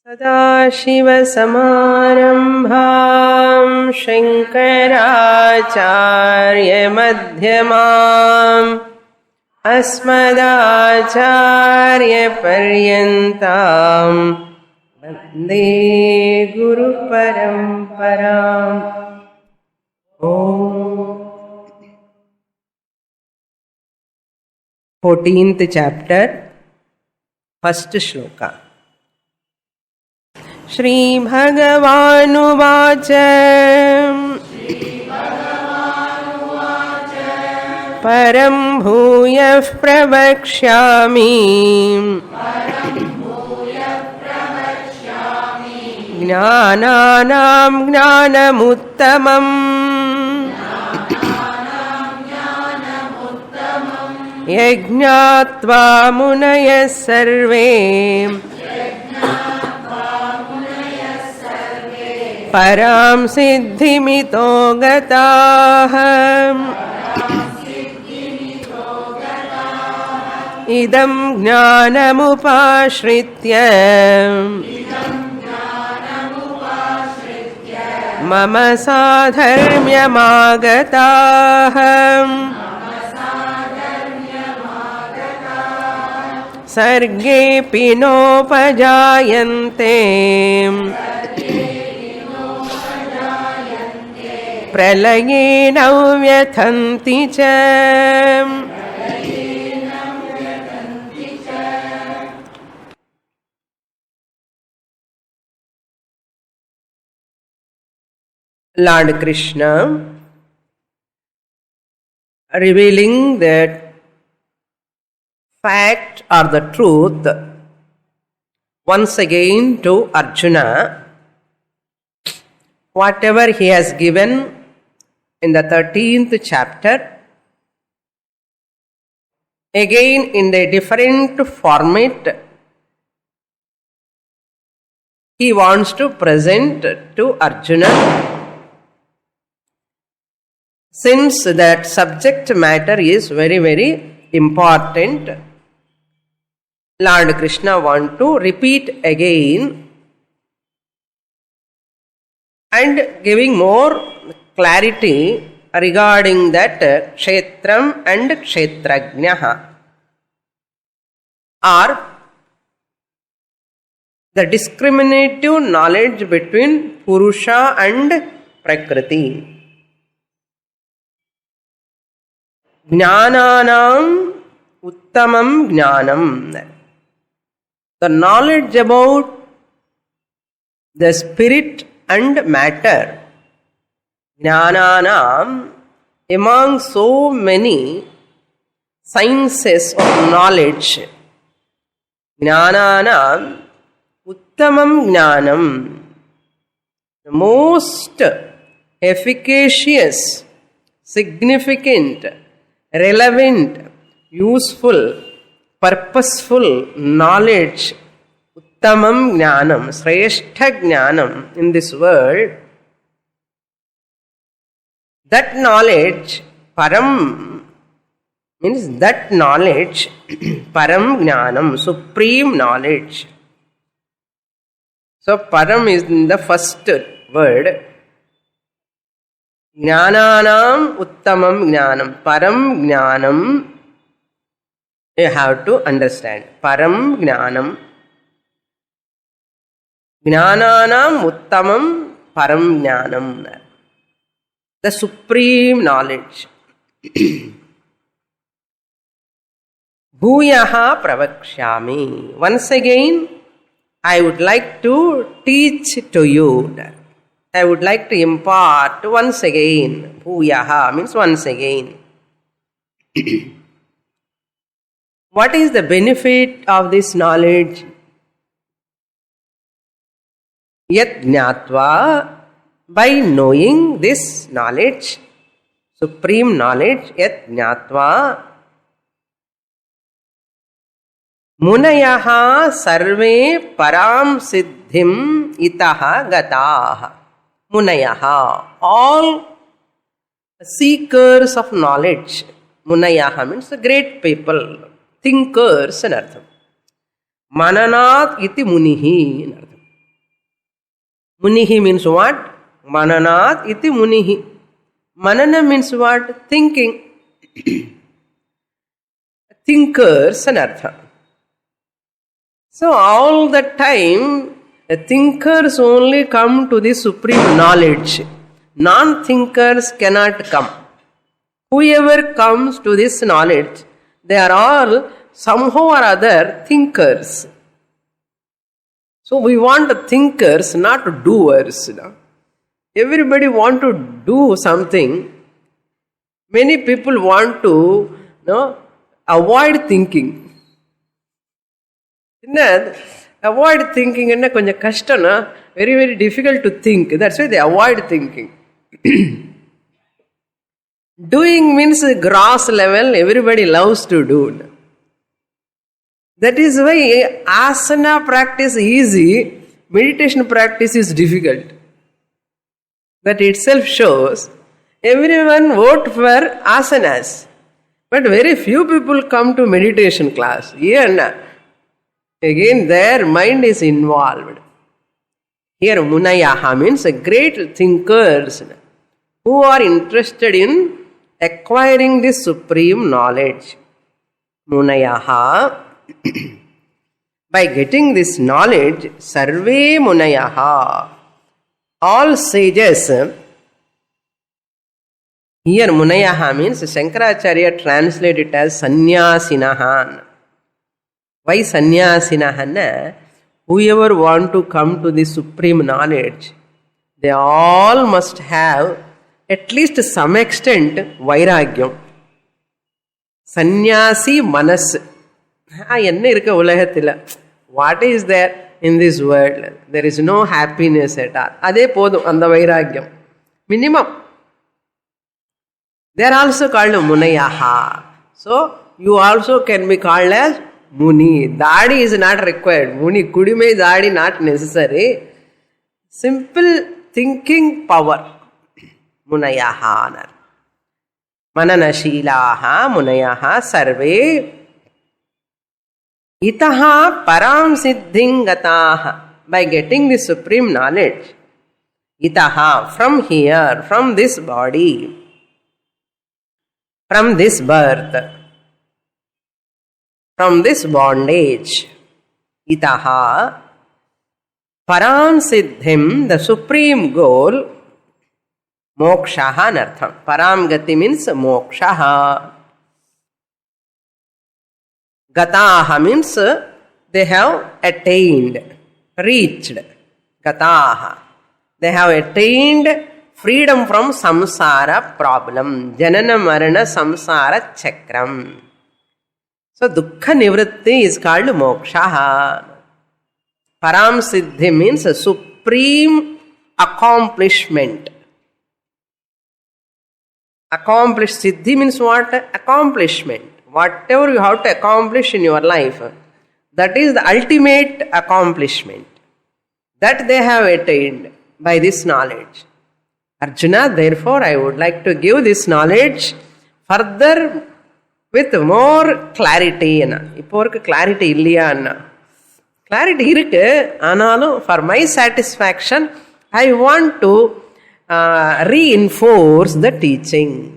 सदाशिवसमारम्भां शङ्कराचार्यमध्यमाम् अस्मदाचार्यपर्यन्तां वन्दे गुरुपरम्पराम्। ओम 14th chapter, first shloka. Shri भगवानुवाच परं भूयः प्रवक्ष्यामि ज्ञानानां ज्ञानमुत्तमम् यज्ञात्वा मुनयः सर्वे परां सिद्धिमितो गताः। इदं ज्ञानमुपाश्रित्य मम साधर्म्यमागताः। सर्गेऽपि नोपजायन्ते प्रलये न व्यथन्ति च। Lord Krishna revealing that fact or the truth once again to Arjuna, whatever he has given in the 13th chapter, again in a different format, he wants to present to Arjuna. Since that subject matter is very, very important, Lord Krishna wants to repeat again and giving more clarity regarding that kshetram and kshetrajnaha, or the discriminative knowledge between Purusha and Prakriti. Jnananam uttamam jnanam, the knowledge about the spirit and matter. Jnananam, among so many sciences of knowledge, Jnananam uttamam jnanam, the most efficacious, significant, relevant, useful, purposeful knowledge, uttamam jnanam, shrestha jnanam in this world. That knowledge, param, means that knowledge, param jnanam, supreme knowledge. So param is in the first word. Jnananam uttamam jnanam, param jnanam, you have to understand. Param jnanam, jnananam uttamam param jnanam, the supreme knowledge. Bhuyaha pravakshami, once again I would like to teach to you. I would like to impart once again. Bhuyaha means once again. What is the benefit of this knowledge? Yat jnatva, by knowing this knowledge, supreme knowledge, yat jnatva, munayaha sarve param siddhim itaha gataha. Munayaha, all seekers of knowledge. Munayaha means the great people, thinkers in artham. Mananat iti munihi in artham. Munihi means what? Mananat iti munihi. Manana means what? Thinking. Thinkers anartha. So all the time, the thinkers only come to the supreme knowledge. Non-thinkers cannot come. Whoever comes to this knowledge, they are all somehow or other thinkers. So we want thinkers, not doers. Everybody want to do something. Many people want to avoid thinking. Avoid thinking is very, very difficult to think. That's why they avoid thinking. Doing means gross level, everybody loves to do. That is why asana practice is easy, meditation practice is difficult. That itself shows everyone vote for asanas. But very few people come to meditation class. Again, their mind is involved. Here, Munayaha means great thinkers who are interested in acquiring this supreme knowledge. Munayaha, by getting this knowledge, Sarve Munayaha, all sages. Here, Munayaha means Shankaracharya translated it as Sannyasinahan. Why Sannyasinahan? Whoever want to come to the supreme knowledge, they all must have at least to some extent Vairagyam. Sannyasi Manas. What is there in this world? There is no happiness at all. Ade podum and the Vairagyam. Minimum. They are also called Munayaha. So, you also can be called as Muni. Dadi is not required. Muni, Kudime Dadi not necessary. Simple thinking power. Munayaha. Mananashilaha, Munayaha, Sarve. Itaha param siddhing gataha. By getting the supreme knowledge. Itaha, from here, from this body. From this birth, from this bondage, itaha, param siddhim, the supreme goal, mokshaha nartham. Param gati means mokshaha. Gataha means they have attained, reached. Gataha. They have attained freedom from samsara problem. Janana marana samsara chakram. So dukkha nivritti is called moksha. Param siddhi means a supreme accomplishment. Accomplished siddhi means what? Accomplishment. Whatever you have to accomplish in your life, that is the ultimate accomplishment. That they have attained by this knowledge. Arjuna, therefore, I would like to give this knowledge further with more clarity. Ipo clarity illaya. Clarity irukku, aanalum for my satisfaction, I want to reinforce the teaching.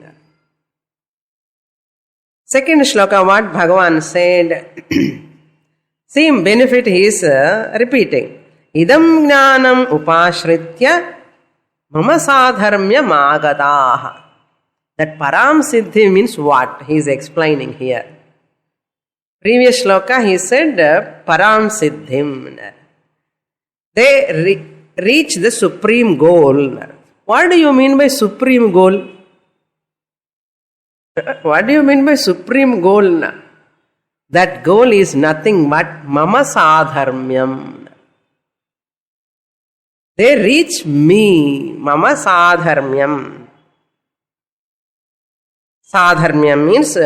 Second shloka, what Bhagavan said, same benefit he is repeating. Idam jnanam upashritya mama sadharmya magataha. That param siddhi means what? He is explaining here. Previous shloka he said param siddhim. They reach the supreme goal. What do you mean by supreme goal? What do you mean by supreme goal? That goal is nothing but mama sadharmyam. They reach me, mama sadharmyam. Sadharmyam means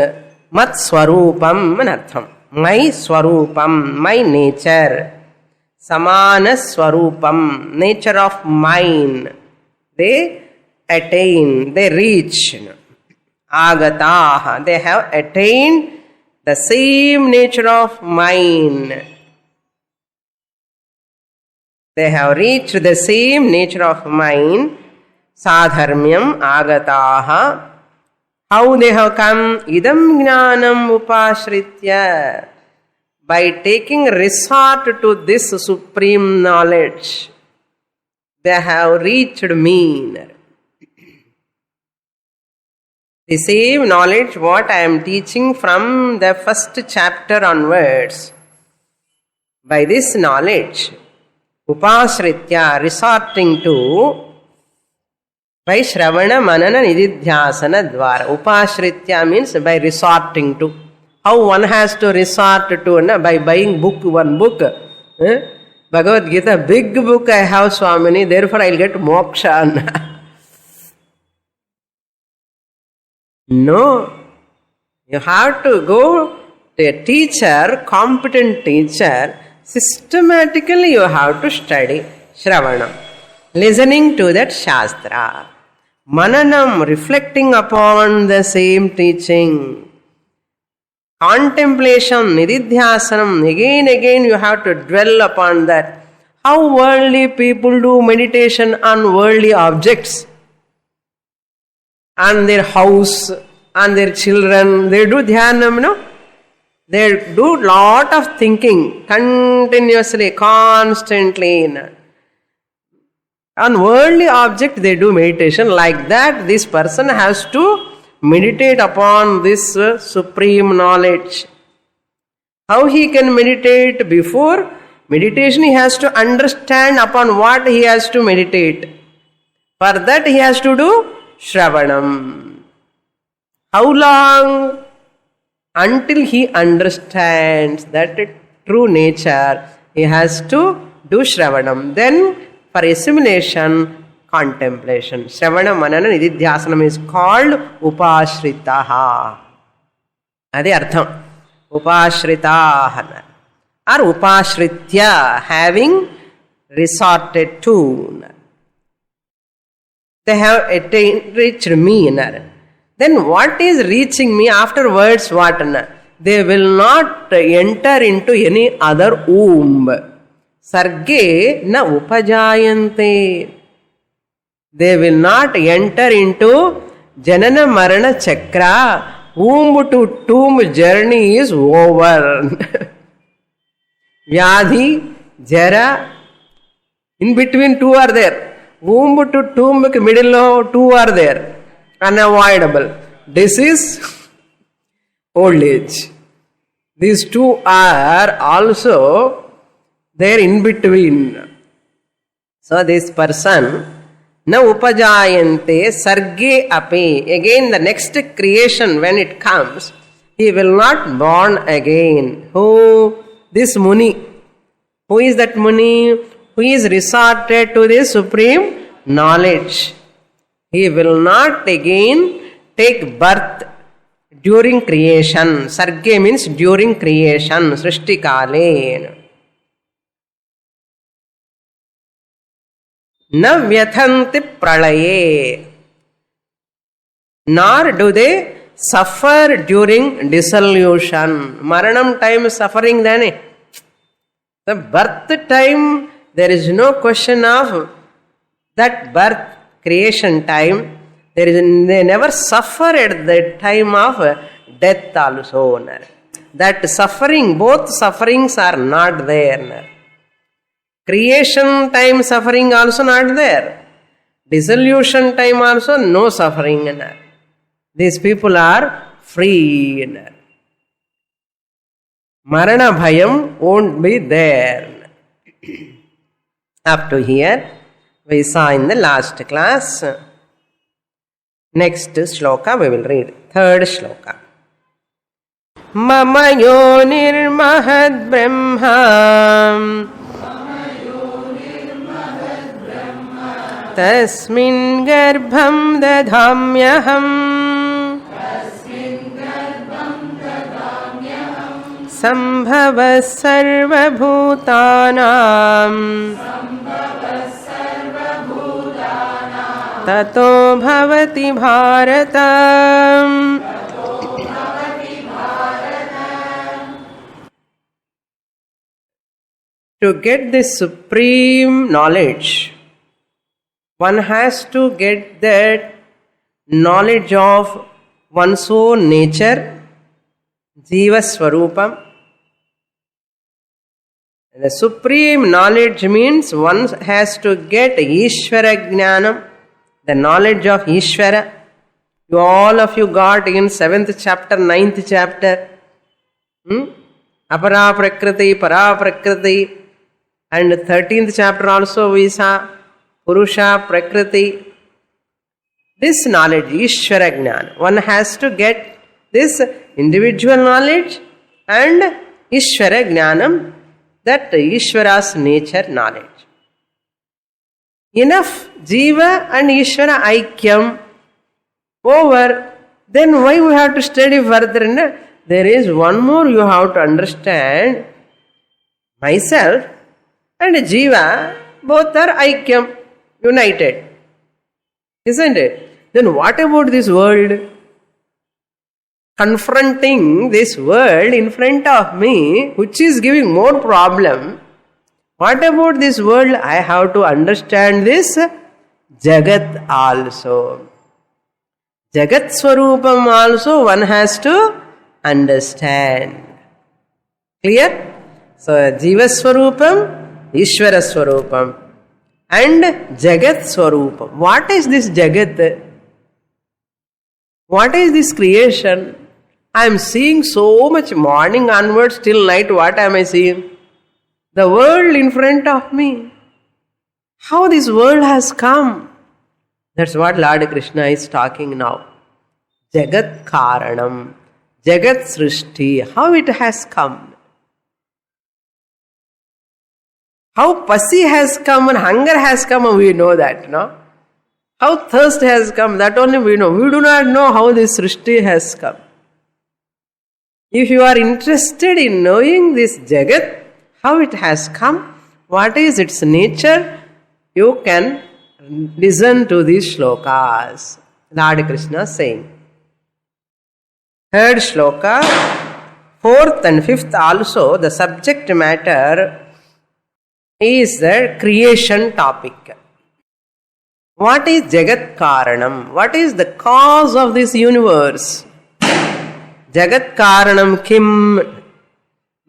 mat swarupam anartham. My swarupam, my nature. Samana swarupam, nature of mine. They attain, they reach. Agataha, they have attained the same nature of mine. They have reached the same nature of mind. Sadharmyam agataha. How they have come? Idam jnanam upashritya. By taking resort to this supreme knowledge, they have reached me. The same knowledge what I am teaching from the first chapter onwards. By this knowledge, upashritya, resorting to, by Shravana Manana Nididhyasana Dvara. Upashritya means by resorting to. How one has to resort to, by buying one book. Bhagavad Gita, big book I have, Swamini, therefore I will get moksha. No. You have to go to a teacher, competent teacher. Systematically you have to study Shravanam. Listening to that Shastra. Mananam, reflecting upon the same teaching. Contemplation, Nididhyasanam, again you have to dwell upon that. How worldly people do meditation on worldly objects. On their house, on their children, they do dhyanam, no? They do lot of thinking, continuously, constantly. On worldly object they do meditation. Like that, this person has to meditate upon this supreme knowledge. How he can meditate? Before meditation he has to understand upon what he has to meditate. For that he has to do Shravanam. How long? Until he understands that true nature, he has to do Shravanam. Then for assimilation, contemplation. Shravana Manana Nididhyasanam is called Upashritaha. Adi artham. Upashritaha. Or Upashritya, having resorted to. They have attained, reached me. Then what is reaching me? Afterwards what? They will not enter into any other womb. Sarge na upajayante. They will not enter into Janana Marana Chakra. Womb to tomb journey is over. Vyadhi, Jara, in between two are there. Womb to tomb middle of two are there. Unavoidable. Disease, old age. These two are also there in between. So this person, na upajayante sarge api. Again the next creation when it comes, he will not born again. Who? This Muni. Who is that Muni? Who is resorted to the supreme knowledge. He will not again take birth during creation. Sarge means during creation. Srishti kale. Na vyathanti pralaye. Nor do they suffer during dissolution. Maranam time suffering then. The birth time, there is no question of that birth creation time. They never suffer at the time of death also. That suffering, both sufferings are not there. Creation time suffering also not there. Dissolution time also no suffering. These people are free. Marana bhayam won't be there. Up to here, we saw in the last class. Next shloka we will read. Third shloka. Mama yonir mahad brahma tasmin garbham dadhamyaham sambhava sarva bhutanam tato bhavati bharatam. to get this supreme knowledge, one has to get that knowledge of one's own nature, Jiva Swarupam. The supreme knowledge means one has to get Ishvara Jnanam, the knowledge of Ishvara. All of you got in 7th chapter, 9th chapter. Apara Prakriti, Para Prakriti. And 13th chapter also we saw Purusha Prakriti. This knowledge, Ishvara Jnana. One has to get this individual knowledge and Ishvara Jnanam, that Ishvara's nature knowledge. Enough Jiva and Ishvara Aikyam over, then why we have to study further? No? There is one more you have to understand. Myself and Jiva, both are Aikyam, united. Isn't it? Then what about this world? Confronting this world in front of me, which is giving more problem. What about this world? I have to understand this Jagat also. Jagat Swarupam also one has to understand. Clear? So Jiva Swarupam, Ishvara Swarupam and Jagat Swarupam. What is this Jagat? What is this creation? I am seeing so much morning onwards till night. What am I seeing? The world in front of me. How this world has come? That's what Lord Krishna is talking now. Jagat Karanam, Jagat Srishti, how it has come. How pasi has come and hunger has come, we know that, no? How thirst has come, that only we know. We do not know how this Srishti has come. If you are interested in knowing this Jagat, how it has come, what is its nature, you can listen to these shlokas. Lord Krishna saying. Third shloka, 4th and 5th also, the subject matter is the creation topic. What is Jagat Karanam? What is the cause of this universe? Jagat Karanam Kim?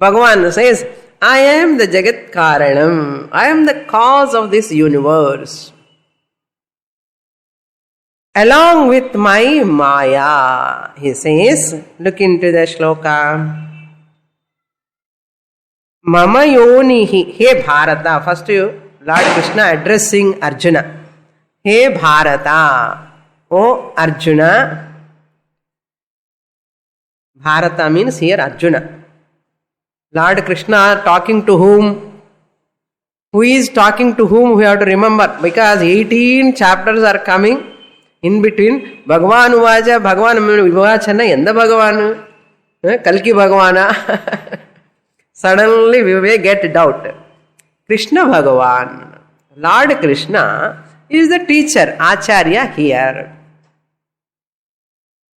Bhagavan says, I am the Jagat Karanam. I am the cause of this universe. Along with my Maya, he says, look into the shloka. Mama Yonihi, He Bharata. First you, Lord Krishna addressing Arjuna. He Bharata, O Arjuna. Bharata means here Arjuna. Lord Krishna talking to whom? Who is talking to whom? We have to remember, because 18 chapters are coming in between. Bhagavan Uvaja, Bhagavan Vivachana, Yenda Bhagavan, Kalki Bhagavana. Suddenly we may get doubt. Krishna Bhagavan, Lord Krishna is the teacher, Acharya here.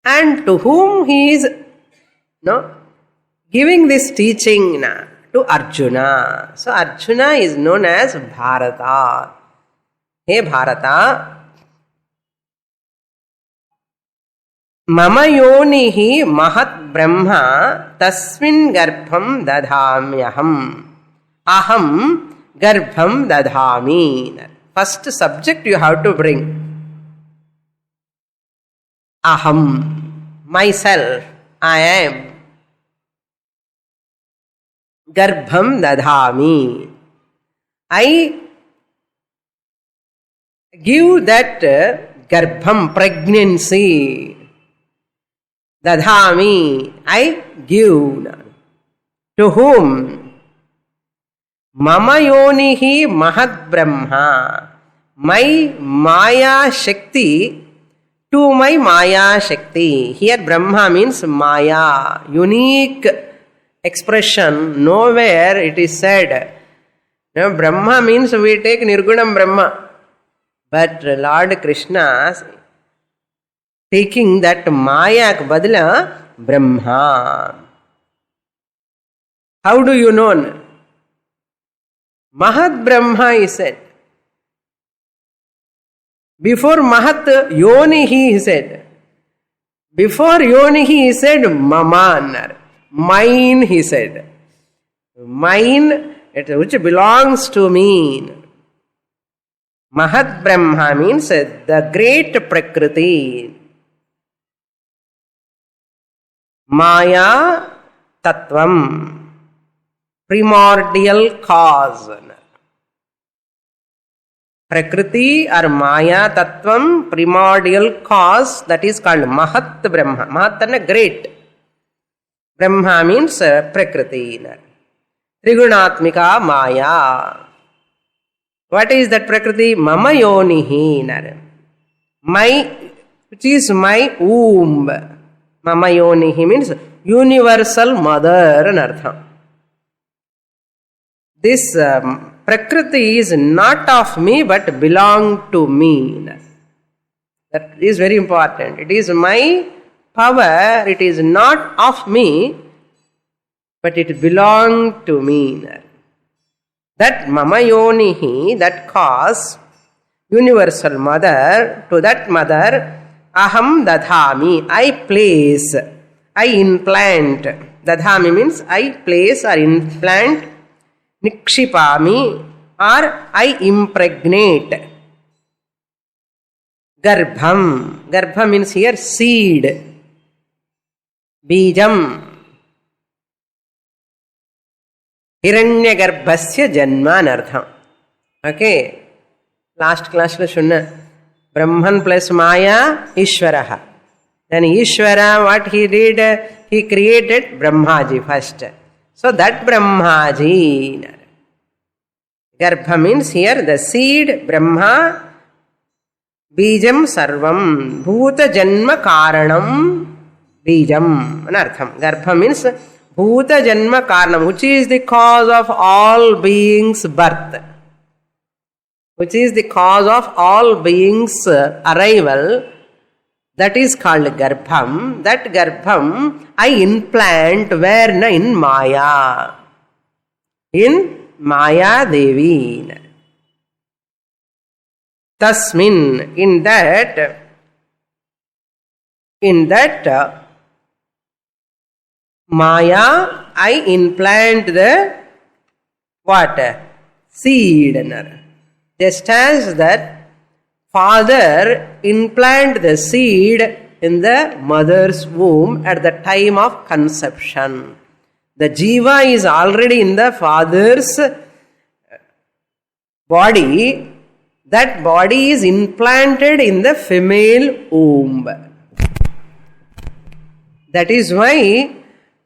And to whom he is giving this teaching to Arjuna. So Arjuna is known as Bharata. Hey Bharata, Mama yonihi mahat brahma tasmin garbham dadhamyaham. Aham garbham dadhami. First subject you have to bring. Aham, myself, I am. Garbham dadhami. I give that garbham, pregnancy. Dadhami, I give. To whom? Mama yonihi mahat brahma. My Maya Shakti, to my Maya Shakti. Here Brahma means Maya, unique expression. Nowhere it is said. Now, Brahma means we take Nirgunam Brahma. But Lord Krishna taking that Maya badla Brahma. How do you know? Mahat Brahma, he said. Before Mahat, Yoni, he said. Before Yoni, he said, Maman. Mine, he said. Mine, which belongs to me. Mahat Brahma means the great Prakriti. Maya Tattvam, primordial cause. Prakriti or Maya Tattvam, primordial cause, that is called Mahat Brahma. Mahat great. Brahma means Prakriti. Trigunatmika Maya. What is that Prakriti? Mama Yonihi. Which is my womb. Mama Yonihi means universal mother. This Prakriti is not of me but belong to me. That is very important. It is my power. It is not of me but it belongs to me. That Mama Yonihi, that cause, universal mother, to that mother, Aham Dadhami, I place, I implant. Dadhami means I place or implant. Nikshipami, or I impregnate. Garbham, Garbha means here seed. Bijam, Hiranyagarbhasya Janma Nartham. Okay. Last class lo sunna. Brahman plus Maya, Ishvaraha. Then Ishvara, what he did? He created Brahmaji first. So that Brahmaji. Garbha means here the seed, Brahma, Bijam Sarvam, Bhuta Janma Karanam, Bijam. Anartham. Garbha means Bhuta Janma Karanam, which is the cause of all beings' birth. Which is the cause of all beings' arrival. That is called Garbham. That Garbham I implant where? In Maya. In Maya Devi. Tasmin. In that Maya, I implant the what? Seed. Just as that father implant the seed in the mother's womb at the time of conception. The jiva is already in the father's body. That body is implanted in the female womb. That is why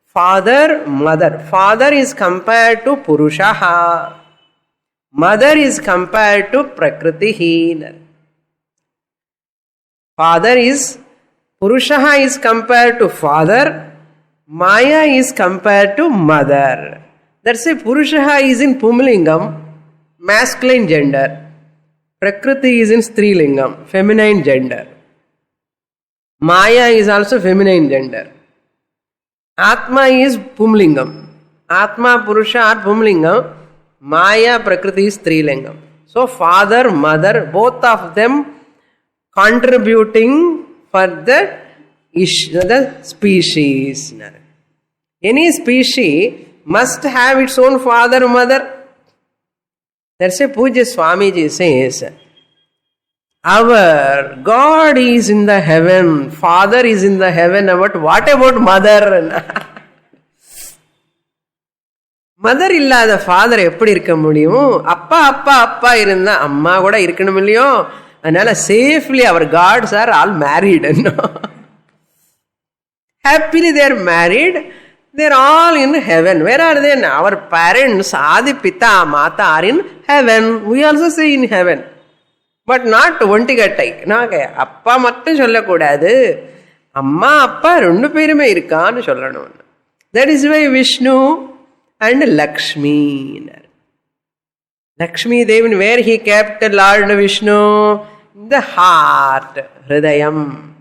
father, mother. Father is compared to Purushaha. Mother is compared to Prakritihi. Father is, Purushaha is compared to father. Maya is compared to mother. That's why Purushaha is in Pumlingam, masculine gender. Prakriti is in Strilingam, feminine gender. Maya is also feminine gender. Atma is Pumlingam. Atma, Purusha are Pumlingam. Maya, Prakriti is Strilingam. So father, mother, both of them contributing for the species. Any species must have its own father, mother. That's why Pujya Swamiji says, our God is in the heaven, Father is in the heaven, but what about mother? Mother இல்லாத father எப்படி இருக்க முடியும்? அப்பா அப்பா அப்பா இருந்தா அம்மா கூட இருக்கணும் இல்லையோ? அதனால safely our gods are all married. Happily they are married. They are all in heaven. Where are they? Our parents, Adi Pita, Mata are in heaven. We also say in heaven. But not Vontigattai. Appa mattum sollakudadu. Amma appa rendu perume irukkaanu sollanum. That is why Vishnu and Lakshmi. Lakshmi Devi, where he kept Lord Vishnu? In the heart, Hridayam.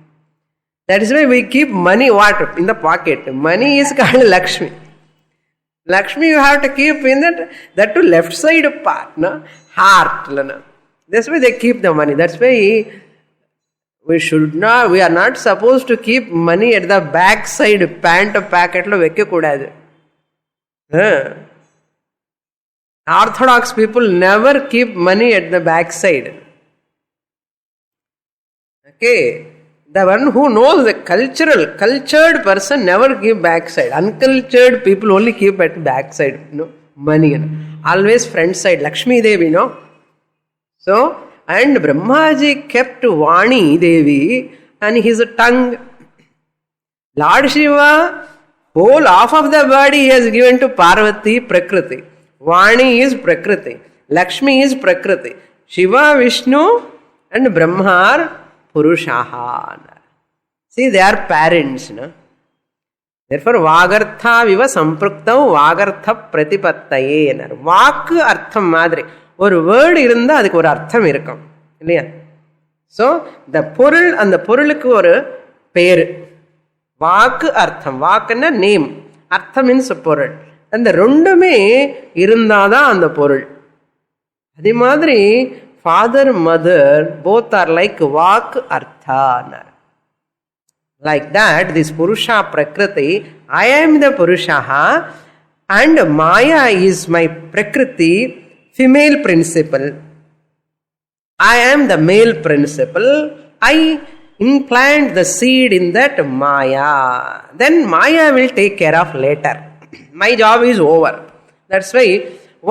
That is why we keep money what? In the pocket. Money is called Lakshmi. Lakshmi you have to keep in that to left side part, no? Heart. No? That's why they keep the money. That's why we are not supposed to keep money at the back side, pant packet lo vekke kudadu. Orthodox people never keep money at the back side. Okay. The one who knows the cultured person never keep backside. Uncultured people only keep at backside, money. Always front side. Lakshmi Devi, So, and Brahmaji kept Vani Devi and his tongue. Lord Shiva, whole half of the body he has given to Parvati, Prakriti. Vani is Prakriti. Lakshmi is Prakriti. Shiva, Vishnu and Brahma are Purushaha. See, they are parents. No? Therefore, Vagartha viva sampraktau Vagartha pratipattaye. Vak artham madri. ஒரு word இருந்தால் அதுக்கு ஒரு அர்த்தம் இருக்கும் இல்லையா? So the பொருள், அந்த பொருளுக்கு ஒரு பேர். வாக்கு அர்த்தம். வாக்குன்னா நேம், அர்த்தம் மீன்ஸ் பொருள். அந்த ரெண்டுமே இருந்தாதான் அந்த பொருள். அதே மாதிரி father mother both are like வாக்கு அர்த்தானார். Like that, this Purusha Prakriti, I am the Purusha and Maya is my Prakriti, female principle. I am the male principle. I implant the seed in that Maya. Then Maya will take care of later. My job is over. That's why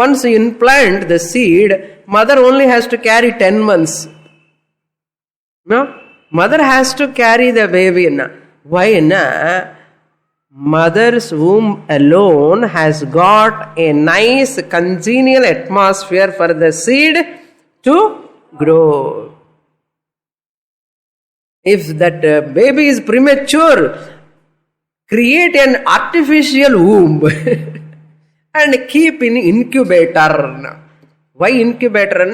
once you implant the seed, mother only has to carry 10 months. No? Mother has to carry the baby. Why? Mother's womb alone has got a nice congenial atmosphere for the seed to grow. If that baby is premature, create an artificial womb and keep in incubator. Why incubator?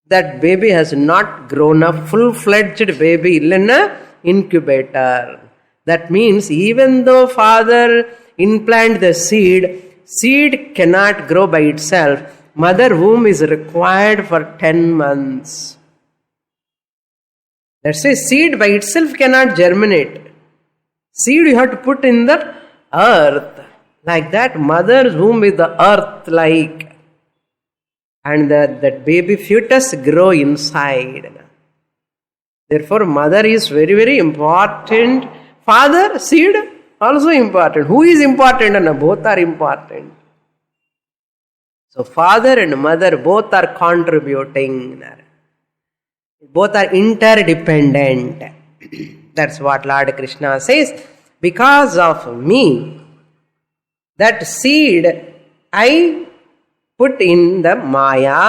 That baby has not grown up, full-fledged baby, illana incubator. That means even though father implant the seed cannot grow by itself. Mother womb is required for 10 months. Let's say seed by itself cannot germinate. Seed you have to put in the earth. Like that, mother's womb is the earth like. And that baby fetus grow inside. Therefore, mother is very, very important. Father, seed, also important. Who is important? Both are important. So, father and mother both are contributing. Both are interdependent. That's what Lord Krishna says. Because of me, that seed I put in the Maya,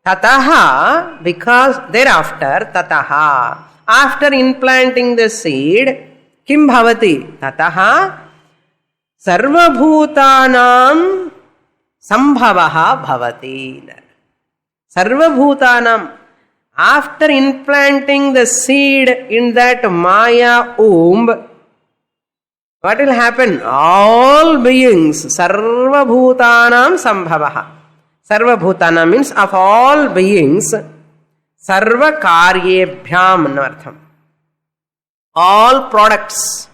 tataha, because thereafter, tataha, after implanting the seed, kim bhavati, tataha, sarvabhutanam sambhavaha bhavati. Sarvabhutanam, after implanting the seed in that Maya womb, what will happen? All beings, sarva bhutanam sambhavaha. Sarva bhutana means of all beings, sarva karyebhyam anartham. All products.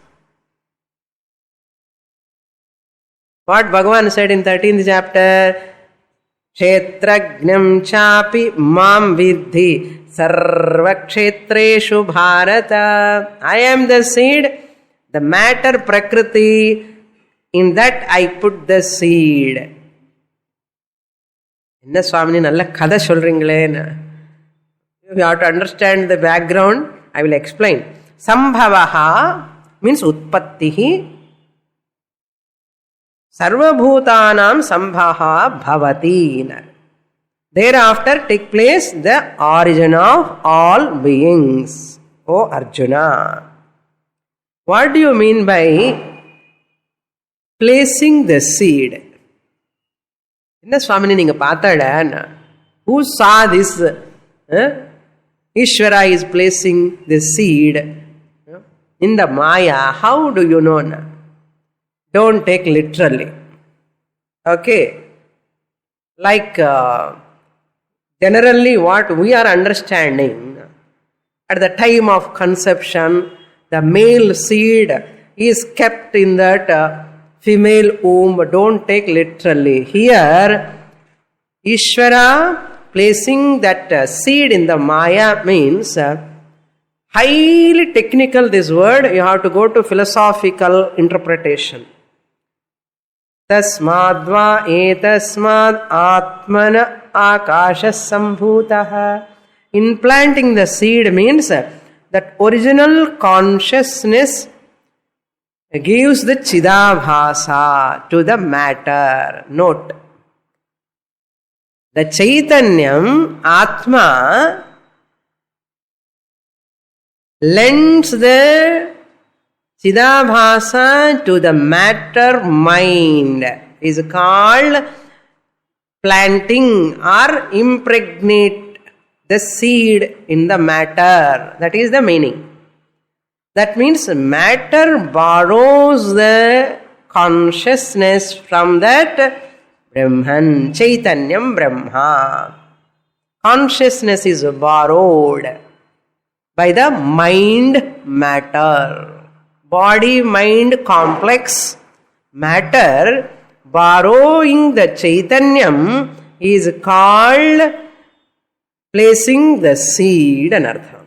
What Bhagavan said in 13th chapter? Kshetrajnam chapi mam vidhi sarva kshetreshu bharata. I am the seed, the matter prakriti, in that I put the seed. Enna Swamini nalla kada solringale. You have to understand the background. I will explain. Sambhavaha means utpattihi. Sarvabhutanam sambhaha bhavati. Thereafter take place the origin of all beings. O Arjuna. What do you mean by placing the seed? Enna Swamini neenga paathada? Who saw this? Ishvara is placing the seed in the Maya. How do you know? Don't take literally. Okay? Like generally what we are understanding, at the time of conception, the male seed is kept in that female womb. Don't take literally. Here, Ishvara placing that seed in the Maya means highly technical, this word. You have to go to philosophical interpretation. Tasmadva etasmad atmana akasha sambhutaha. Implanting the seed means that original consciousness gives the Chidabhasa to the matter. Note. The Chaitanyam, Atma, lends the Chidabhasa to the matter mind. Is called planting or impregnate the seed in the matter. That is the meaning. That means matter borrows the consciousness from that Brahman, Chaitanyam Brahma. Consciousness is borrowed by the mind matter. Body-mind complex matter borrowing the Chaitanyam is called placing the seed and artha.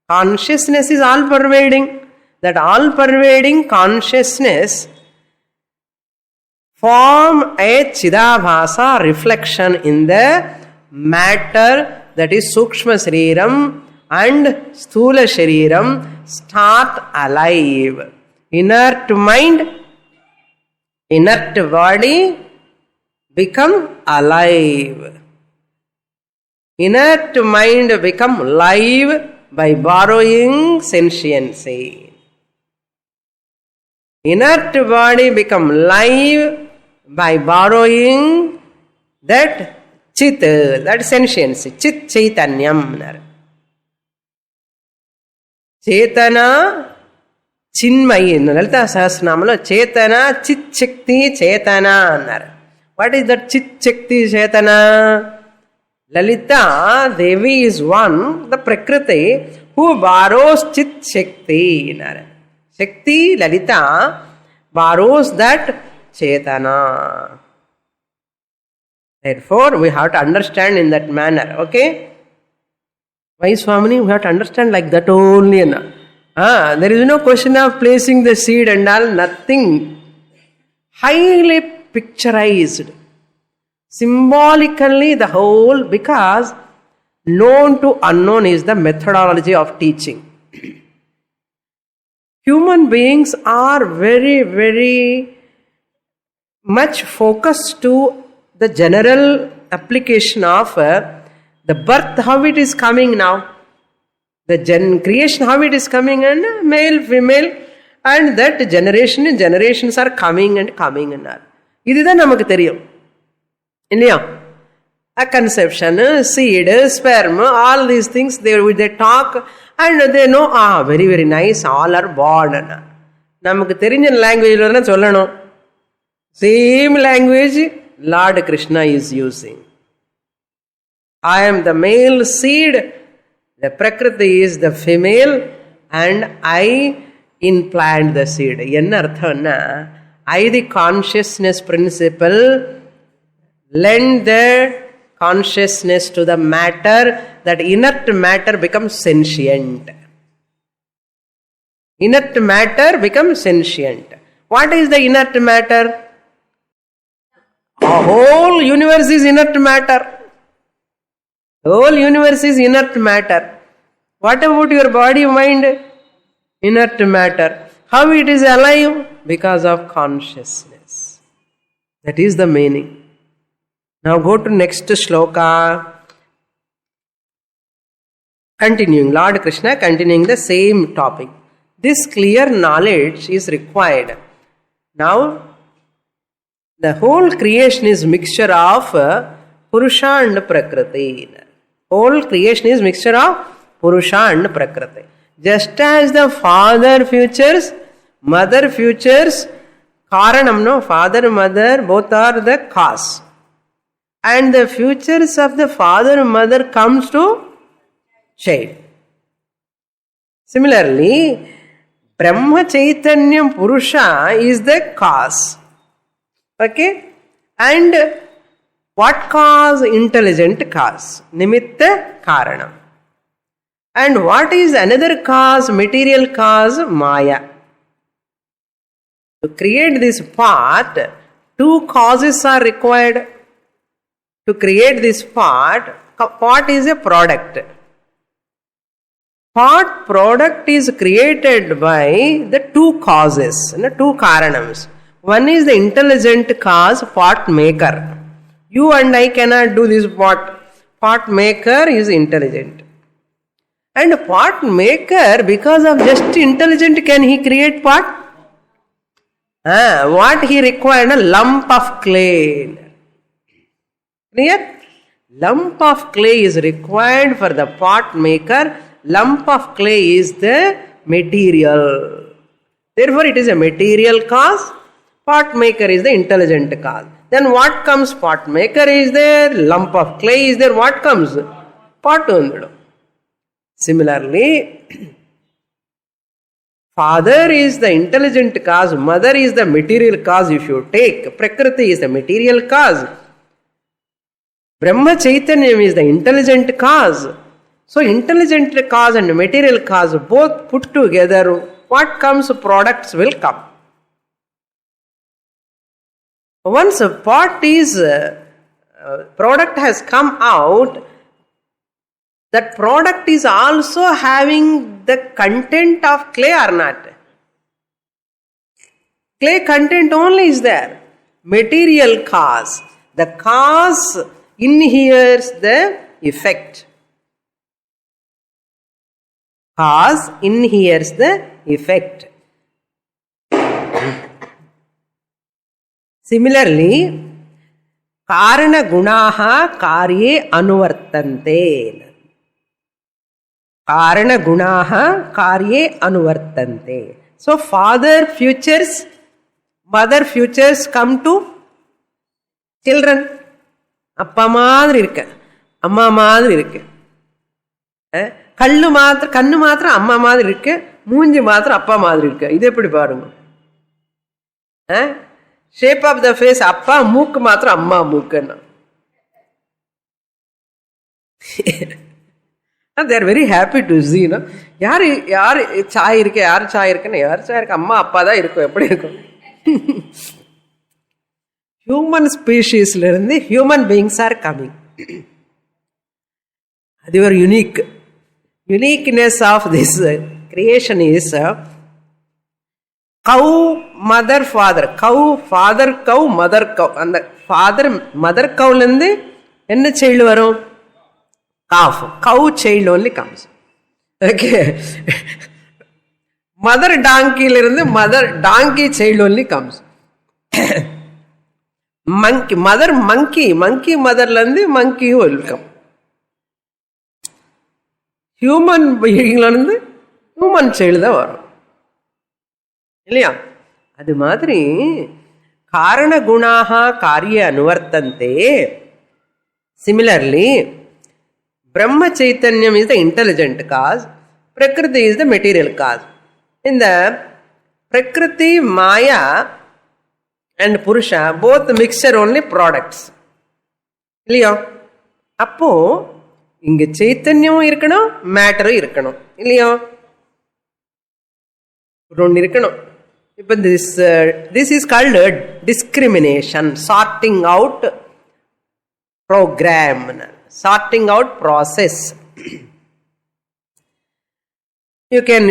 Consciousness is all-pervading. That all-pervading consciousness form a Chidabhasa reflection in the matter, that is Sukshma Shariram and Sthula Shariram start alive. Inert mind, inert body become alive. Inert mind become live by borrowing sentiency. Inert body become live by borrowing that chit, that sentiency, chit chaitanyam. Chetana chinmayi. Lalita Sahasranamalo Chetana chit shakti chetana. What is that chit shakti chetana? Lalita Devi is one, the Prakriti, who borrows chit shakti. Shakti, Lalita, borrows that Chetana. Therefore, we have to understand in that manner, okay? Why, Swamini? We have to understand like that only. There is no question of placing the seed and all, nothing. Highly picturized. Symbolically the whole, because known to unknown is the methodology of teaching. Human beings are very, very much focused to the general application of the birth, how it is coming now. The creation, how it is coming, and male, female, and that generations are coming and coming and all. This is namakku theriyum. Illaya? A conception, seed, sperm, all these things, they talk and they know, very, very nice, all are born. Namakku therinja language la sollano. Same language Lord Krishna is using. I am the male seed, the Prakriti is the female, and I implant the seed. Enna arthana? I, the consciousness principle, lend the consciousness to the matter, that inert matter becomes sentient. Inert matter becomes sentient. What is the inert matter? The whole universe is inert matter. The whole universe is inert matter. What about your body, mind? Inert matter. How it is alive? Because of consciousness. That is the meaning. Now go to next shloka. Continuing, Lord Krishna continuing the same topic. This clear knowledge is required. Now, the whole creation is mixture of Purusha and Prakriti. Whole creation is mixture of Purusha and Prakriti. Just as the father futures, mother futures, Karanam, no? Father, mother, both are the cause. And the futures of the father, mother comes to child. Similarly, Brahma Chaitanyam Purusha is the cause. Okay? And what cause? Intelligent cause. Nimitta Karanam. And what is another cause? Material cause? Maya. To create this part, two causes are required. To create this part is a product. Product is created by the two causes, two karanams. One is the intelligent cause, part maker. You and I cannot do this part. Part maker is intelligent. And part maker, because of just intelligent, can he create part? What he required? A lump of clay. Clear? Lump of clay is required for the pot maker. Lump of clay is the material. Therefore, it is a material cause. Pot maker is the intelligent cause. Then what comes? Pot maker is there. Lump of clay is there. What comes? Pot. Similarly, father is the intelligent cause. Mother is the material cause. If you take Prakriti is the material cause. Brahma Chaitanyam is the intelligent cause. So intelligent cause and material cause both put together, what comes? Products will come. Once a pot is, product has come out, that product is also having the content of clay or not? Clay content only is there. Material cause. The cause inheres the effect. Cause inheres the effect. Similarly, karana gunaha karye anuvartante. Karana gunaha karye anuvartante. So, father futures, mother futures come to children. அப்பா மாதிரி இருக்க, அம்மா மாதிரி இருக்கு. கண்ணு மாத்திரம் அம்மா மாதிரி இருக்கு, மூஞ்சி மாத்திரம் அப்பா மாதிரி இருக்கு. இது எப்படி பாருங்க? ஷேப் ஆஃப் த ஃபேஸ் அப்பா, மூக்கு மாத்திரம் அம்மா மூக்குன்னா. they are very happy to see. யார் சாய் இருக்கு, யார் சாய் இருக்குன்னு, யார் சாய் இருக்கு, அம்மா அப்பா தான் இருக்கும். எப்படி இருக்கும்? Human species இருந்து human beings are coming. அது ஒரு uniqueness of this creation is cow, mother, father. Cow, father cow, mother cow. அந்த father, mother cowல இருந்து என்ன child வரும்? Calf. Cow child only comes. Okay. Mother donkey இருந்து mother donkey child only comes. Monkey, mother monkey motherல இருந்து monkey will come. Human beingல இருந்து human child தான் வரும். இல்லையா? அது மாதிரி காரண குணாக காரிய அனுவர்த்தந்தே. Similarly, Brahma Chaitanyam is the intelligent cause, Prakriti is the material cause. In the Prakriti, Maya and Purusha, both mixture only products. இல்லையா? அப்போ இங்க சைத்தன்யம் இருக்கணும், மேட்டரும் இருக்கணும். இல்லையா? ஒன்று இருக்கணும். இப்போ this is called discrimination, sorting out program, sorting out process. You can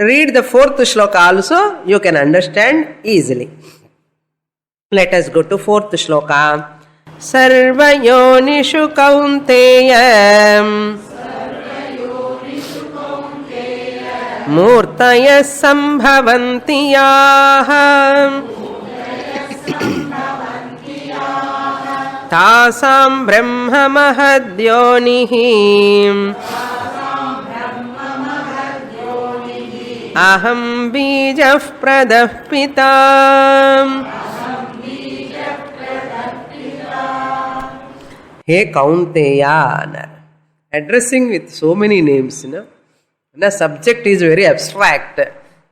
read the 4th shloka also, you can understand easily. Let us go to 4th shloka. Sarvayonishu kaunteya Murtaya sambhavanti yaha Tasam brahma mahadyonihi aham bijah pradah pita. Hey Kaunteya, addressing with so many names, The subject is very abstract.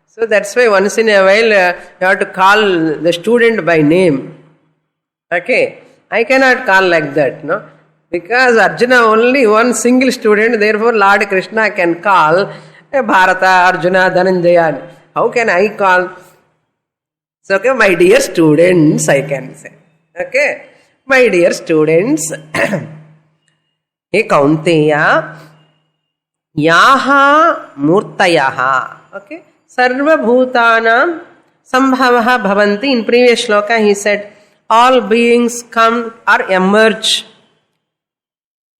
So that's why once in a while you have to call the student by name. Okay, I cannot call like that, because Arjuna only one single student, therefore Lord Krishna can call Bharata, Arjuna, Dhananjaya. How can I call? So, okay, my dear students, I can say. Okay, my dear students, Hey Kaunteya, Yaha Murtayaha. Okay, Sarva Bhutanam Sambhavaha Bhavanti. In previous shloka he said, all beings come or emerge.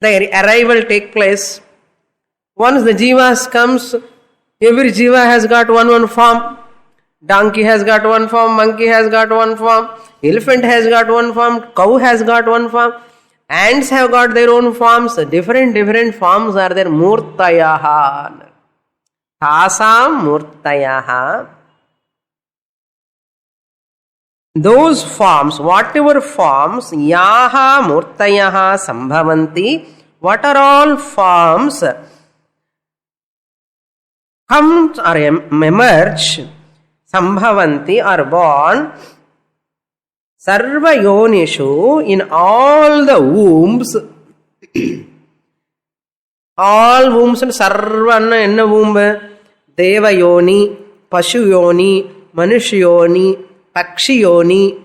Their arrival take place. Once the jivas comes, every jiva has got one form. Donkey has got one form, monkey has got one form, elephant has got one form, cow has got one form, ants have got their own forms. Different forms are there. Murtayaha. Tasam Murtayaha. Those forms, whatever forms, Yaha Murtayaha Sambhavanti, what are all forms come or emerge, Sambhavanti are born, Sarva Yonishu, in all the wombs, all wombs and Sarva enna womb, Deva Yoni, Pashu Yoni, Manush Yoni, Pakshi Yoni,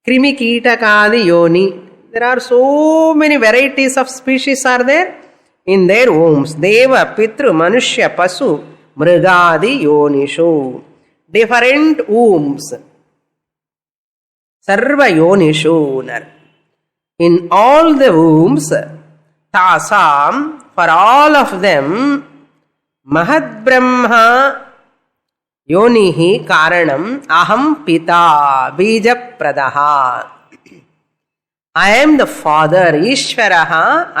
Krimi Kitakadi Yoni. There are so many varieties of species are there in their wombs. Deva, Pitru, Manushya, Pasu, Mrigadi Yonishu. Different wombs. Sarva Yonishu. In all the wombs, Tasam, for all of them, Mahad Brahma Yonihi Karanam Aham Pita Bija Pradaha. I am the father, Ishvaraha,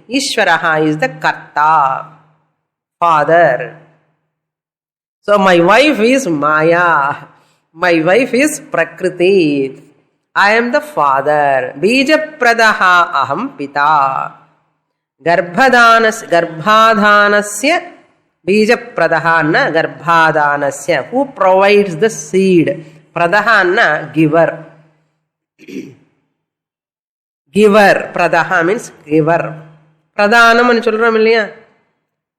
Ishvaraha is the Karta, father. So my wife is Maya, my wife is Prakriti. I am the father, Bija Pradaha Aham Pita. Garbhadhanasya Bija Pradahana Garbhadhanasya, who provides the seed. Pradahana, giver. Giver, Pradaha means giver. Pradhanam ani solram illaya.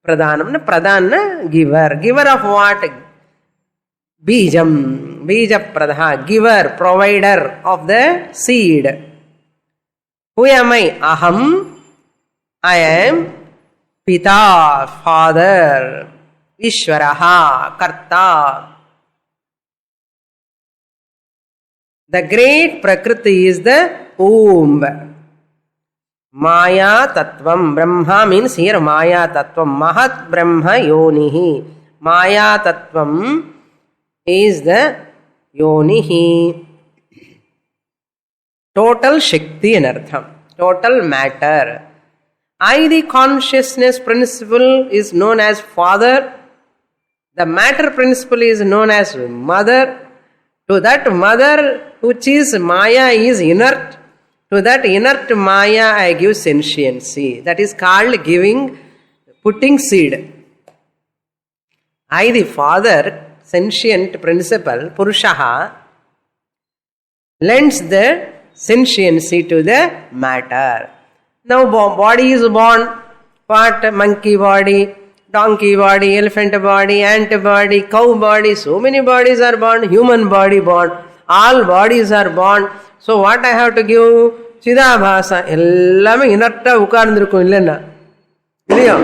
Pradhanam na pradhana, giver. Giver of what? Bijam. Bija Pradaha, giver, provider of the seed. Who am I? Aham, I am. Pita, father. Ishvaraha, Karta. The great Prakriti is the womb. Maya Tattvam. Brahma means here Maya Tattvam. Mahat Brahma Yonihi. Maya Tattvam is the Yonihi. Total Shakti in Artham. Total matter. The consciousness principle is known as father. The matter principle is known as mother. To that mother, which is Maya, is inert. To that inert Maya, I give sentiency. That is called putting seed. The father, sentient principle, Purushaha, lends the sentiency to the matter. Now body is born. What? Monkey body, donkey body, elephant body, ant body, cow body. So many bodies are born. Human body born. All bodies are born. So what I have to give? Chidabhasa. Ellame inert ukarndirukkum illenna. Illaya?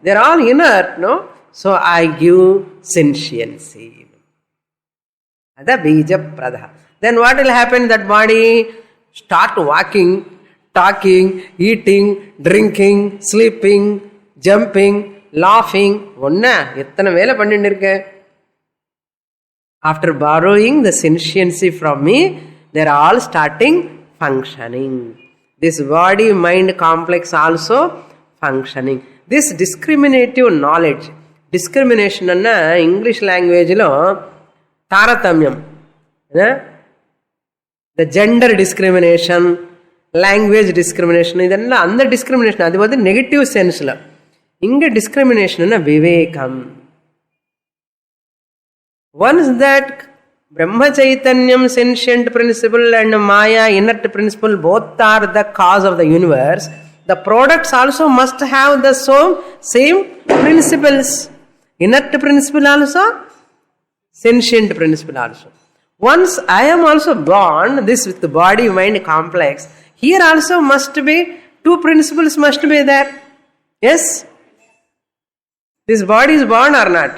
They are all inert, no? So I give sentiency. That's Bija Pradha. Then what will happen? That body start walking, talking, eating, drinking, sleeping, jumping, laughing. எத்தனை வேலை பண்ணிட்டு இருக்கேன். After borrowing the sentiency from me, they are all starting functioning. This body-mind complex also functioning. This discriminative knowledge, discrimination అన్న English లాంగ్వేజ్లో తారతమ్యం, the gender discrimination, language discrimination, இதெல்லாம் அந்த discrimination. அது வந்து நெகட்டிவ் சென்ஸில். இங்கே டிஸ்கிரிமினேஷன் விவேகம். Once that Brahma Chaitanyam, sentient principle, and Maya, inert principle, both are the cause of the universe. The products also must have the same principles. Inert principle also, sentient principle also. Once I am also born, this with the body-mind complex, here also must be, two principles must be there. Yes? This body is born or not?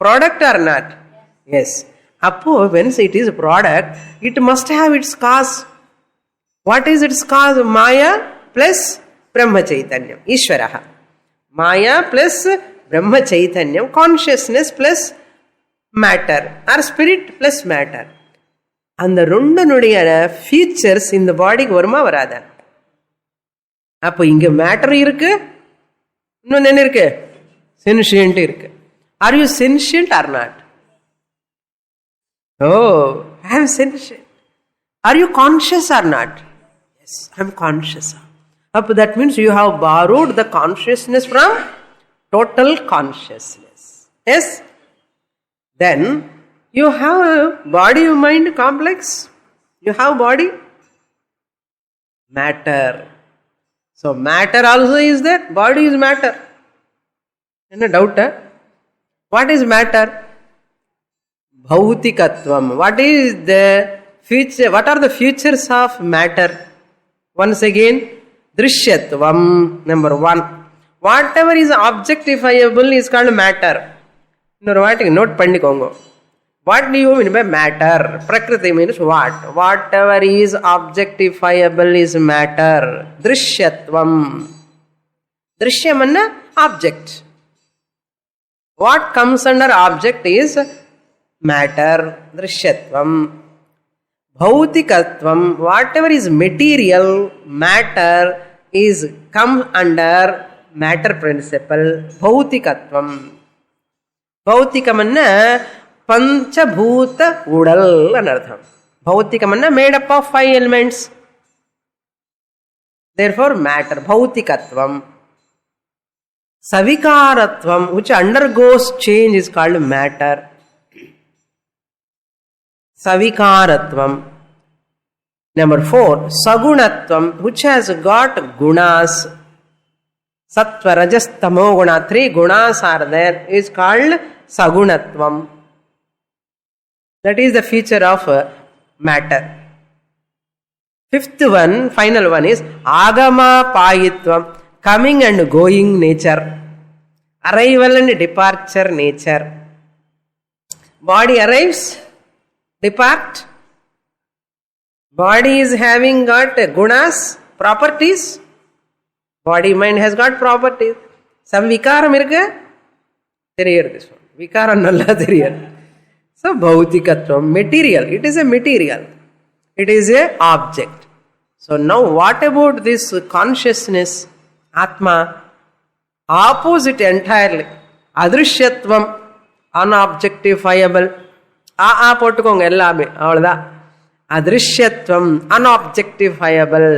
Product or not? Yes. Appo, when it is a product, it must have its cause. What is its cause? Maya plus Brahma Chaitanyam, Ishvaraha. Maya plus Brahma Chaitanyam, consciousness plus matter, or spirit plus matter. அந்த ரெண்டுனுடைய features இந்த பாடிக்கு வருமா வராதா? அப்போ இங்க matter இருக்கு, இன்னொன்று என்ன இருக்கு? சென்ஷியன்ட் இருக்கு. Are you sentient or not? Oh, I am sentient. Are you conscious or not? Yes, I am conscious. That means you have borrowed the consciousness from total consciousness. Yes? Then you have body-mind complex. You have body, matter. So matter also is there. Body is matter. Any doubt? What is matter? Bhautikatvam. What is the future? What are the futures of matter? Once again, Drishyatvam, number one. Whatever is objectifiable is called matter. Note pannikongo. What do you mean by matter? Prakriti means what? Whatever is objectifiable is matter. Drishyatvam. Drishyam anna object. What comes under object is matter, Drishyatvam. Bhautikatvam, whatever is material, matter, is come under matter principle, Bhautikatvam. Bhautikamanna panchabhuta udal anartham. Bhautikamanna made up of 5 elements. Therefore matter, Bhautikatvam. Savikaratvam, which undergoes change, is called matter. Savikaratvam. Number 4, Sagunatvam, which has got gunas. Sattva, Rajas, Tamo guna. 3 gunas are there, is called Sagunatvam. That is the feature of matter. 5th one, final one is Agama Payitvam, coming and going nature. Arrival and departure nature. Body arrives, depart. Body is having got gunas, properties. Body mind has got properties. Some vikaram irukku theriyadu. This one vikaram nalla theriyadu. So bhautikatvam, material. It is a material. It is a object. So now what about this consciousness, Atma? Opposite entirely. Adrishyatvam, unobjectifiable. போட்டுக்கோங்க எல்லாமே, அவ்வளவுதான். அதிருஷ்யத்துவம், unobjectifiable.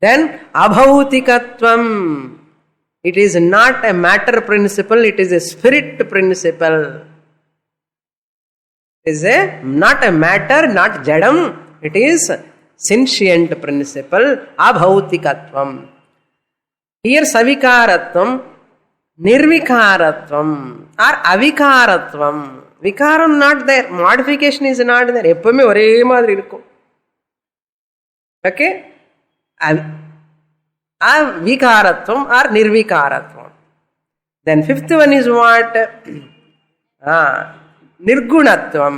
Then abhautikatvam, it is not a matter principle, it is a spirit principle. It is not a matter, not jadam, it is sentient principle, abhautikatvam. Here savikaratvam, nirvikaratvam or avikaratvam. Vikaram not there, modification is not there. எப்பவுமே ஒரே மாதிரி இருக்கும். Okay? Avikaratvam or nirvikaratvam. Then 5th one is what? Nirgunatvam.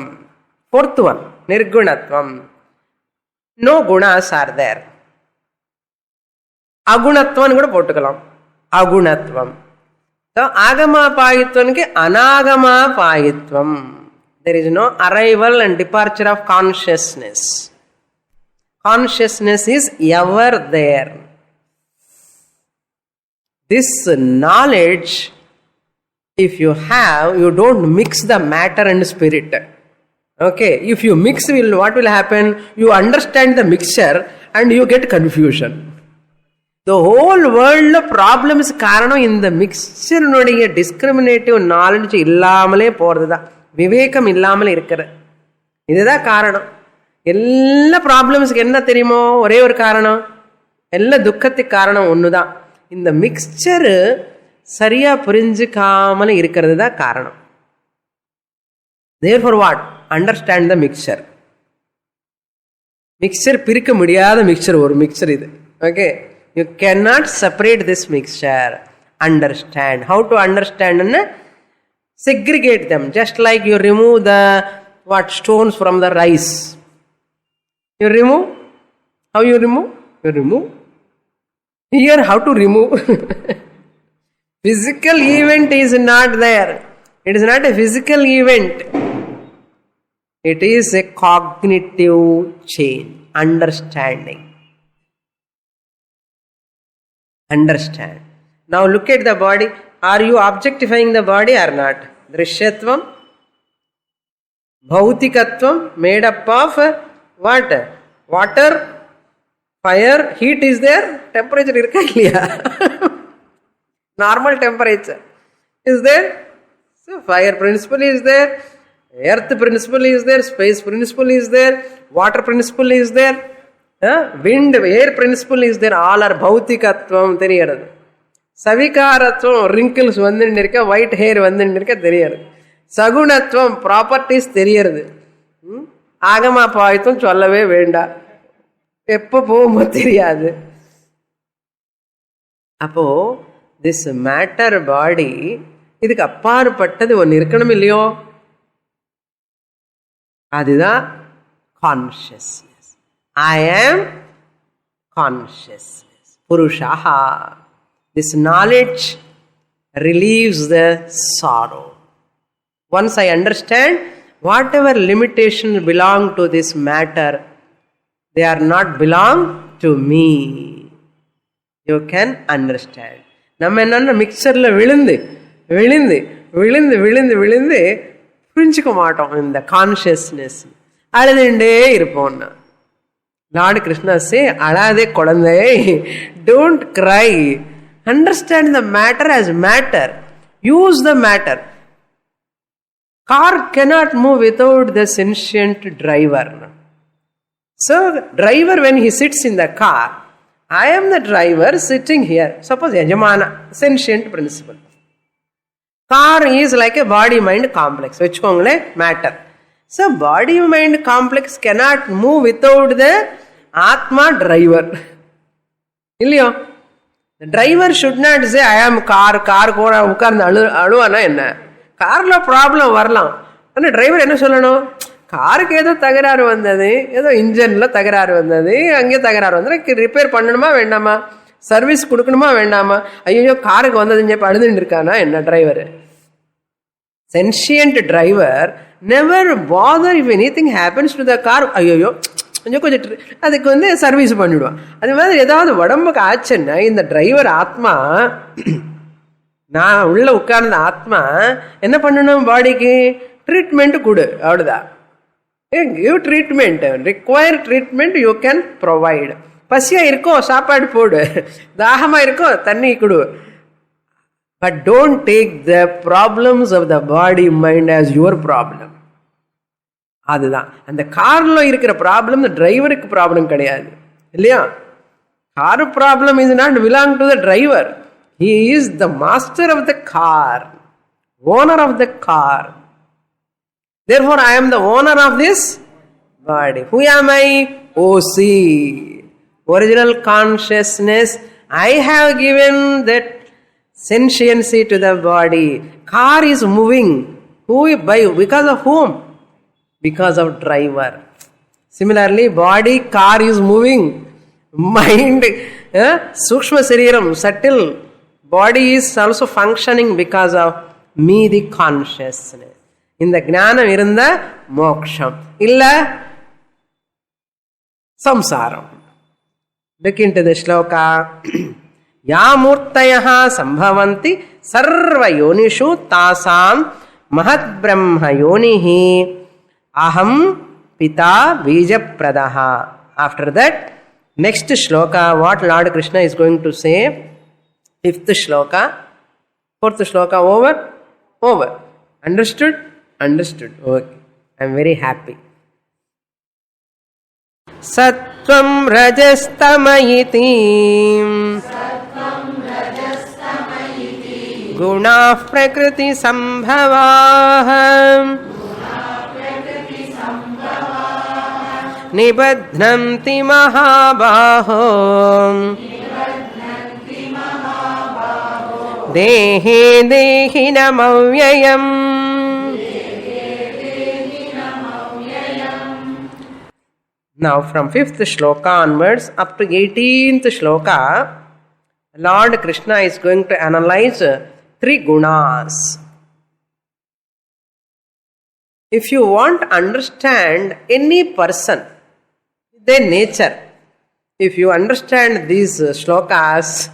4th one, nirgunatvam. No gunas are there. Agunatvam kuda போட்டுக்கலாம். Agunatvam. So, agama payitvanke anagama payitvam. There is no arrival and departure of consciousness. Consciousness is ever there. This knowledge, if you have, you don't mix the matter and spirit. Okay, if you mix, what will happen? You understand the mixture and you get confusion. The whole world problems காரணம் இந்த மிக்சருடைய discriminative knowledge இல்லாமலே போறதுதான், விவேகம் இல்லாமலே இருக்கிற இதுதான் காரணம். எல்லா ப்ராப்ளம்ஸ்க்கு என்ன தெரியுமோ, ஒரே ஒரு காரணம், எல்லா துக்கத்துக்கு காரணம் ஒண்ணுதான், இந்த மிக்சரு சரியா புரிஞ்சுக்காமல இருக்கிறது தான் காரணம். Therefore what? Understand the mixture. Mixture பிரிக்க முடியாத மிக்சர், ஒரு மிக்சர் இது. Okay, you cannot separate this mixture. Understand. How to understand? Segregate them, just like you remove the stones from the rice. You remove. How you remove? You remove. Here how to remove? Physical event is not there. It is not a physical event. It is a cognitive change. Understanding. Understand. Now look at the body. Are you objectifying the body or not? Drishyatvam, Bhautikatvam, made up of what? Water, fire, heat is there, temperature irka illaya? Normal temperature is there. So fire principle is there, earth principle is there, space principle is there, water principle is there, wind, air principle is there. All are Bhautikatvam theriyaradu. Savikaratvam, wrinkles vandindu irukka, white hair vandindu irukka theriyaradu. Sagunatvam, properties theriyaradu. Agama paayitham sollave venda, eppo povumo theriyadu. Appo this matter body இதுக்கு அப்பாற்பட்டது ஒன்று இருக்கணும் இல்லையோ, அதுதான் consciousness. ஐ ஆம் consciousness Purusha. This knowledge relieves the sorrow. Once I understand whatever limitations belong to this matter, they are not belong to me. You can understand. நம்ம என்னன்னா மிக்சர்ல விழுந்து விழுந்து விழுந்து விழுந்து விழுந்து புரிஞ்சுக்க மாட்டோம் இந்த கான்ஷியஸ்னஸ். அழுதுண்டே இருப்போம். லார்ட் கிருஷ்ணா சே, அழாதே குழந்தை, don't cry, understand the matter as matter, use the matter. Car cannot move without the sentient driver. So driver, when he sits in the car, I am the driver sitting here. Suppose Yajamana, sentient principle. Car is like a body-mind complex. Vechukongale, matter. So body-mind complex cannot move without the Atma driver. Illiyo? The driver should not say, I am car kora ukarnu aluvana enna. Car lo problem varalam. And driver enna sollano? காருக்கு ஏதோ தகராறு வந்தது, ஏதோ இன்ஜின்ல தகராறு வந்தது, அங்கே தகராறு வந்தது, ரிப்பேர் பண்ணணுமா வேண்டாமா, சர்வீஸ் கொடுக்கணுமா வேண்டாமா, ஐயோ காருக்கு வந்ததுன்னு చెప్పి அழுதுன்னு இருக்கானா என்ன driver? Sentient driver never father if anything happens to the car. ஐயோ கொஞ்சம் அதுக்கு சர்வீஸ் பண்ணிவிடுவான். அது மாதிரி ஏதாவது உடம்புக்கு ஆச்சுன்னா இந்த டிரைவர் ஆத்மா, நான் உள்ள உட்கார்ந்த ஆத்மா என்ன பண்ணணும்? பாடிக்கு ட்ரீட்மெண்ட் கொடு, அவ்வளோதான். Give treatment, require treatment you can provide. பசியா இருக்கோ சாப்பாடு போடு, தாகமா இருக்கோ தண்ணி கொடு. But don't take the problems of the body mind as your problem. அதுதான் அந்த கார்ல இருக்கிற ப்ராப்ளம் டிரைவருக்கு ப்ராப்ளம் கிடையாது இல்லையா? Car problem is not belong to the driver. He is the master of the car, owner of the car. Therefore, I am the owner of this body. Who am I? OC. Original consciousness. I have given that sentiency to the body. Car is moving. Because of whom? Because of driver. Similarly, body, car is moving. Mind, Sukshma Sariram, subtle. Body is also functioning because of me, the consciousness. இந்த ஞானம் இருந்த மோக்ஷம், இல்ல சம்சாரம். Look into the shloka. या मूर्तयः संभवन्ति सर्वयोनिषु तासां महद्ब्रह्म योनिः aham pita bijapradah. After that, next shloka, what Lord Krishna is going to say? Fifth shloka, fourth shloka over. Understood? Okay, I am very happy. Sattvam rajastamaithi गुणाः प्रकृति संभवाः निबध्नन्ति महाबाहो देहे देहिनमव्ययम्. Now from 5th shloka onwards up to 18th shloka, Lord Krishna is going to analyze 3 gunas. If you want to understand any person, their nature, if you understand these shlokas,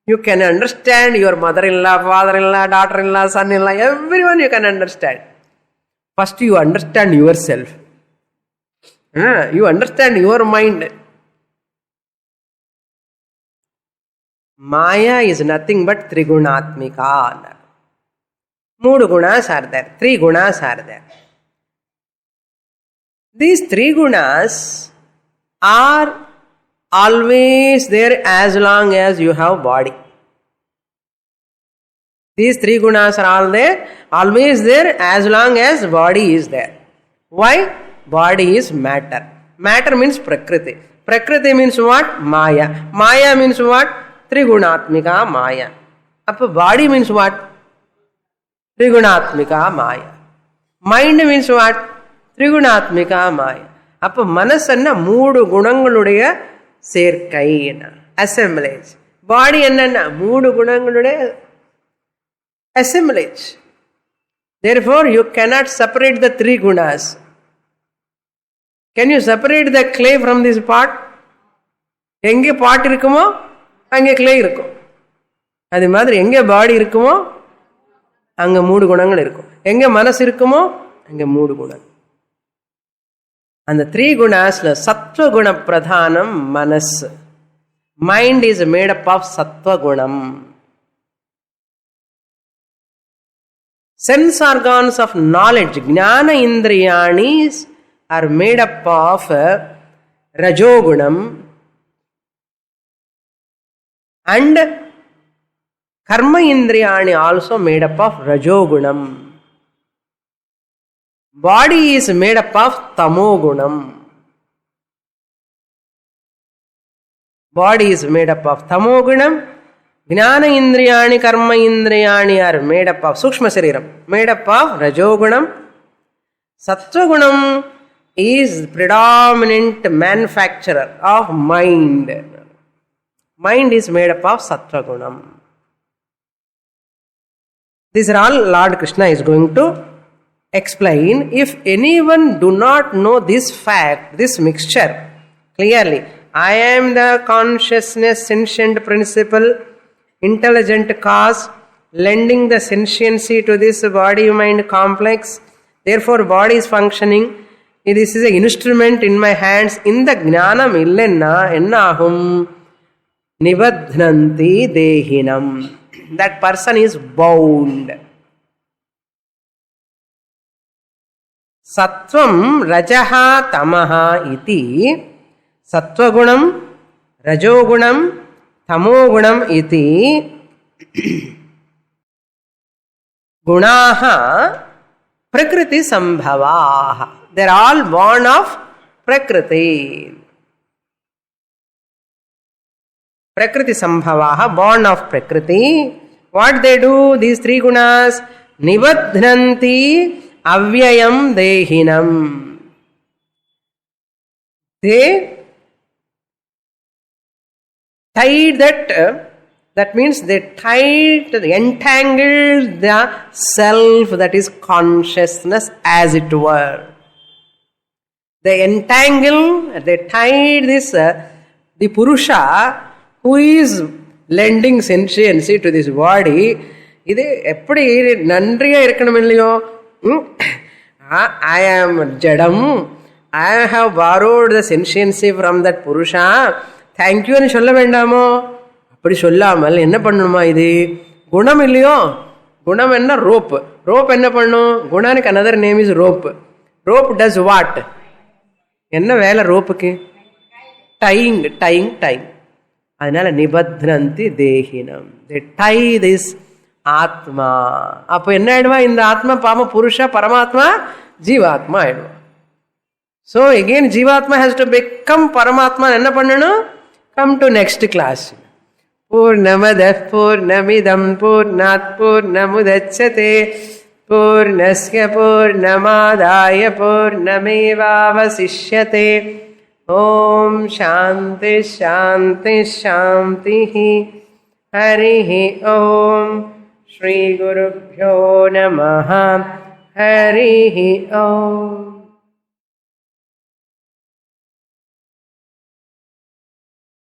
you can understand your mother-in-law, father-in-law, daughter-in-law, son-in-law, everyone you can understand. First you understand yourself. You understand your mind. Maya is nothing but Trigunatmika. 3 gunas are there. 3 gunas are there. These 3 gunas are always there as long as you have body. These 3 gunas are all there, always there as long as body is there. Why? Body is matter. Matter means Prakriti. Prakriti means what? Maya. Maya means what? Trigunatmika Maya. Appa body means what? Trigunatmika Maya. Mind means what? Trigunatmika Maya. Appa manasanna 3 gunangaludeya serkai, assemblage. Body enna 3 gunangaludeya assemblage. Therefore you cannot separate the 3 gunas. Can you separate the clay from this pot? Enge pot irukkumo ange clay irukkum. Adu madri enge body irukkumo anga 3 gunangal irukkum. Enge manasu irukkumo ange 3 gunangal. And the 3 gunas, sattva guna pradhanam manas. Mind is made up of sattva gunam. Sense organs of knowledge, jnana indriyanis, are made up of rajogunam, and karma indriyani also made up of rajogunam. Body is made up of tamogunam. Body is made up of tamogunam. Jnana indriyani, karma indriyani are made up of sukshma shariram, made up of rajogunam. Sattvagunam is predominant manufacturer of mind. Mind is made up of sattvagunam. These are all Lord Krishna is going to explain. If anyone do not know this fact, this mixture clearly, I am the consciousness, sentient principle, intelligent cause, lending the sentiency to this body-mind complex. Therefore, body is functioning. This is an instrument in my hands. In the jnanam illenna ennahum nibadhnanti dehinam. That person is bound. Sattvam rajaha tamaha iti. Sattvagunam, rajogunam, tamogunam iti. Gunaha Prakriti sambhavaha. They are all born of Prakriti. Prakriti sambhavaha, born of Prakriti. What they do, these 3 gunas? Nibadhnanti avyayam dehinam. They tied that means they entangled the self, that is consciousness, as it were. They tied this, the Purusha, who is lending sentiency to this body. இது எப்படி நன்றியா இருக்கணும் இல்லையோ? I am jadam, I have borrowed the sentiency from that Purusha. Thank you ன்னு சொல்ல வேண்டாமோ? அப்படி சொல்லாமல் என்ன பண்ணணுமா? இது குணம் இல்லையோ? குணம் என்ன? ரோப். ரோப் என்ன பண்ணும்? குணானுக்கு another name is rope. Rope does what? என்ன வேலை ரோப்புக்கு? டைங். அதனால நிபத்னந்தி தேகினம், they tie this ஆத்மா. அப்போ என்ன ஆயிடுவா? இந்த ஆத்மா பாம புருஷா பரமாத்மா ஜீவாத்மா ஆயிடுவா. So again jivatma has to become paramatma. என்ன பண்ணணும்? Come to next class. பூர்ணமத பூர்ணமிதம் பூர்ணாத் பூர்ணமுதச்யதே பூர்ணஸ்ய பூர்ணமாதாய பூர்ணமேவாவசிஷ்யதே. ஓம் சாந்தி சாந்தி சாந்தி. ஹரி ஓம். ஸ்ரீ குருப்யோ நமः. ஹரி ஓம்.